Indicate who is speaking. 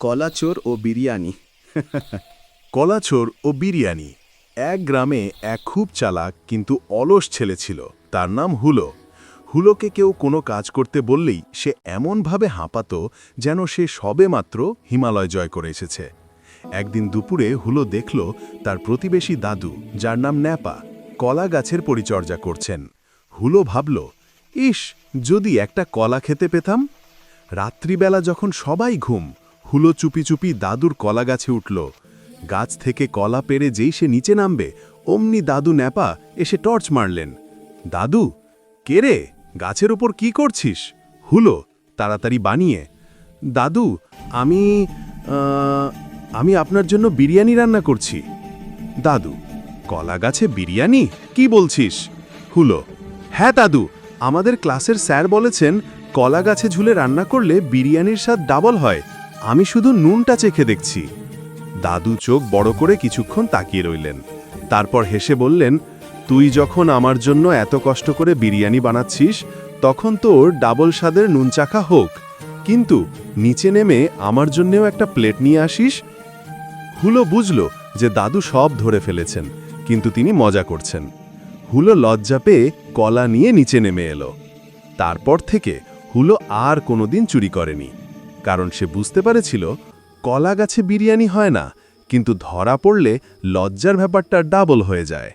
Speaker 1: কলাচোর ও বিরিয়ানি।
Speaker 2: কলাচোর ও বিরিয়ানি। এক গ্রামে এক খুব চালাক কিন্তু অলস ছেলে ছিল। তার নাম হুলো। হুলোকে কেউ কোনো কাজ করতে বললেই সে এমনভাবে হাঁপাতো যেন সে সবেমাত্র হিমালয় জয় করে এসেছে। একদিন দুপুরে হুলো দেখল তার প্রতিবেশী দাদু, যার নাম ন্যাপা, কলা গাছের পরিচর্যা করছেন। হুলো ভাবল, ইস, যদি একটা কলা খেতে পেতাম। রাত্রিবেলা যখন সবাই ঘুম, হুলো চুপি চুপি দাদুর কলা গাছে উঠল। গাছ থেকে কলা পেড়ে যেই সে নিচে নামবে, অমনি দাদু ন্যাপা এসে টর্চ মারলেন। দাদু, কে রে, গাছের ওপর কি করছিস? হুলো তাড়াতাড়ি বানিয়ে, দাদু, আমি আমি আপনার জন্য বিরিয়ানি রান্না করছি। দাদু, কলা গাছে বিরিয়ানি? কি বলছিস? হুলো, হ্যাঁ দাদু, আমাদের ক্লাসের স্যার বলেছেন কলা গাছে ঝুলে রান্না করলে বিরিয়ানির স্বাদ ডাবল হয়। আমি শুধু নুনটা চেখে দেখছি। দাদু চোখ বড় করে কিছুক্ষণ তাকিয়ে রইলেন। তারপর হেসে বললেন, তুই যখন আমার জন্য এত কষ্ট করে বিরিয়ানি বানাচ্ছিস, তখন তোর ডাবল স্বাদের নুন চাখা হোক, কিন্তু নিচে নেমে আমার জন্যেও একটা প্লেট নিয়ে আসিস। হুলো বুঝল যে দাদু সব ধরে ফেলেছেন, কিন্তু তিনি মজা করছেন। হুলো লজ্জা পেয়ে কলা নিয়ে নিচে নেমে এলো। তারপর থেকে হুলো আর কোনোদিন চুরি করেনি, কারণ সে বুঝতে পেরেছিল কলা গাছে বিরিয়ানি হয় না, কিন্তু ধরা পড়লে লজ্জার ব্যাপারটা ডাবল হয়ে যায়।